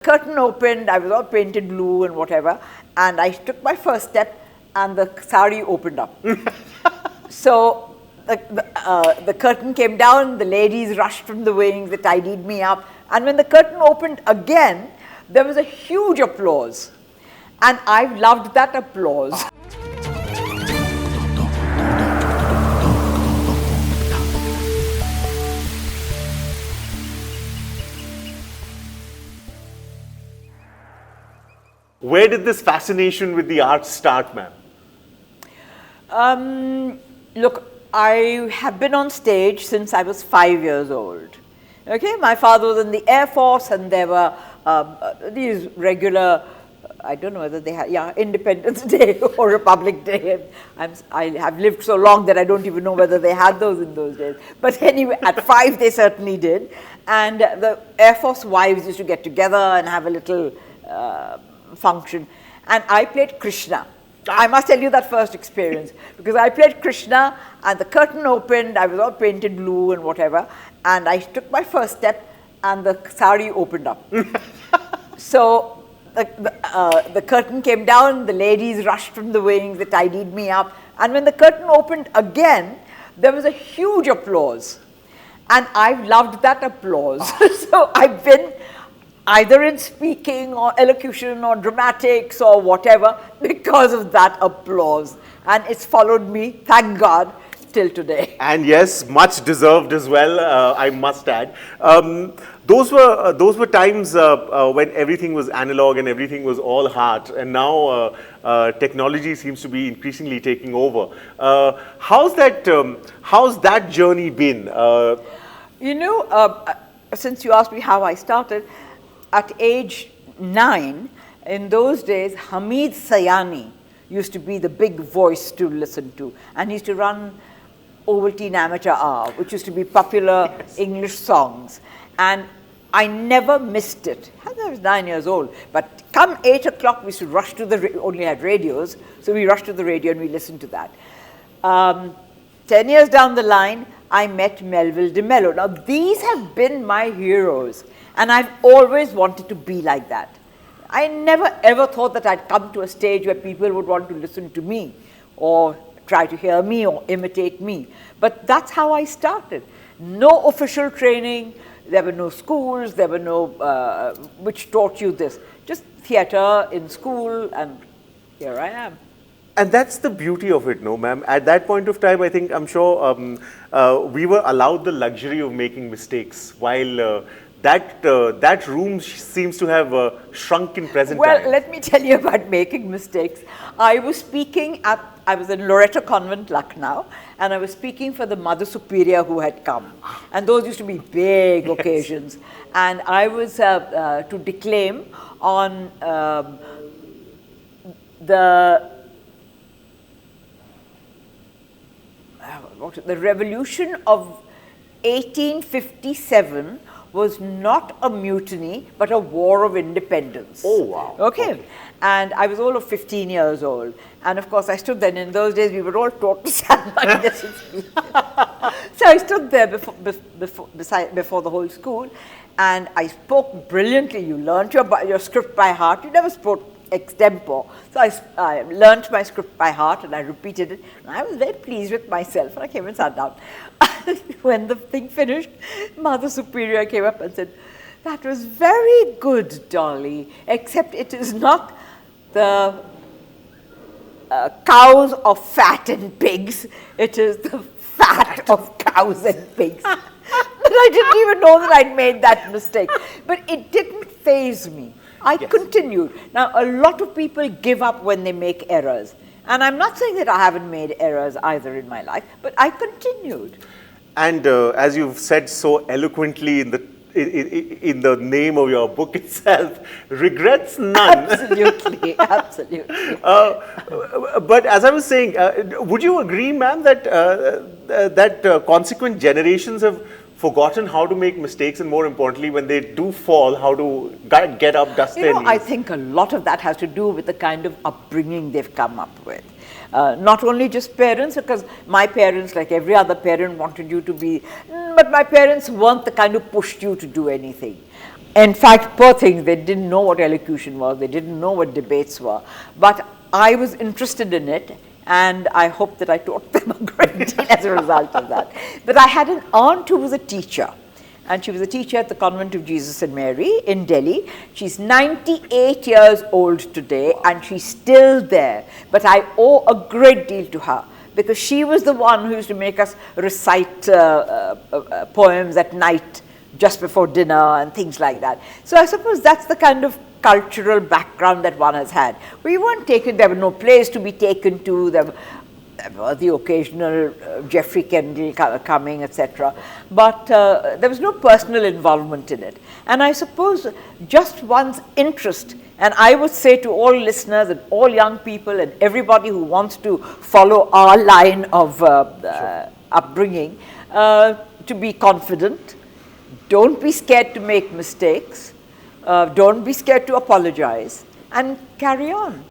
Curtain opened, I was all painted blue and whatever, and I took my first step and the sari opened up. So the curtain came down, the ladies rushed from the wings, they tidied me up, and when the curtain opened again, there was a huge applause. And I loved that applause. Where did this fascination with the arts start, ma'am? Look, I have been on stage since I was 5 years old. Okay, my father was in the Air Force, and there were these regular, I don't know whether they had, Independence Day or Republic Day. I have lived so long that I don't even know whether they had those in those days. But anyway, at 5 they certainly did. And the Air Force wives used to get together and have a little function. And I played Krishna. I must tell you that first experience, because I played Krishna and the curtain opened, I was all painted blue and whatever, and I took my first step and the sari opened up. So the curtain came down, the ladies rushed from the wings, they tidied me up, and when the curtain opened again, there was a huge applause. And I loved that applause. So I've been either in speaking or elocution or dramatics or whatever because of that applause. And it's followed me, thank God, till today. And yes, much deserved as well, I must add. Those were times when everything was analog and everything was all heart, and now technology seems to be increasingly taking over. How's that journey been? Since you asked me how I started, at age 9, in those days, Hamid Sayani used to be the big voice to listen to, and he used to run Ovaltine Amateur Hour, which used to be popular English songs, and I never missed it. I was 9 years old, but come 8 o'clock, we used to rush to only had radios, so we rushed to the radio and we listened to that. 10 years down the line, I met Melville de Mello. Now, these have been my heroes, and I've always wanted to be like that. I never ever thought that I'd come to a stage where people would want to listen to me or try to hear me or imitate me. But that's how I started. No official training, there were no schools, there were no which taught you this. Just theatre in school, and here I am. And that's the beauty of it, no, ma'am. At that point of time, I'm sure we were allowed the luxury of making mistakes, while that room seems to have shrunk in present times. Well, let me tell you about making mistakes. I was in Loreto Convent, Lucknow, and I was speaking for the Mother Superior who had come. And those used to be big occasions. And I was to declaim on the revolution of 1857 was not a mutiny, but a war of independence. Oh, wow. Okay. And I was all of 15 years old. And of course, I stood there. And in those days, we were all taught to stand like this and speak. So I stood there before the whole school, and I spoke brilliantly. You learned your script by heart. You never spoke extempore. So I learnt my script by heart, and I repeated it. And I was very pleased with myself, and I came and sat down. When the thing finished, Mother Superior came up and said, "That was very good, Dolly, except it is not the cows of fat and pigs, it is the fat of cows and pigs." But I didn't even know that I'd made that mistake. But it didn't faze me. I continued. Now, a lot of people give up when they make errors. And I'm not saying that I haven't made errors either in my life, but I continued. And as you've said so eloquently in the name of your book itself, regrets none. Absolutely, absolutely. But as I was saying, would you agree, ma'am, that consequent generations have forgotten how to make mistakes, and more importantly, when they do fall, how to get up, dust their knees? I think a lot of that has to do with the kind of upbringing they've come up with. Not only just parents, because my parents, like every other parent, wanted you to be, but my parents weren't the kind who pushed you to do anything. In fact, poor things, they didn't know what elocution was, they didn't know what debates were, but I was interested in it, and I hope that I taught them a great deal as a result of that. But I had an aunt who was a teacher, and she was a teacher at the Convent of Jesus and Mary in Delhi. She's 98 years old today, and she's still there, but I owe a great deal to her, because she was the one who used to make us recite poems at night just before dinner and things like that. So I suppose that's the kind of cultural background that one has had. We weren't taken, there were no plays to be taken to, there were the occasional Geoffrey Kendall coming, etc. But there was no personal involvement in it. And I suppose just one's interest, and I would say to all listeners and all young people and everybody who wants to follow our line of upbringing, to be confident. Don't be scared to make mistakes. Don't be scared to apologize, and carry on.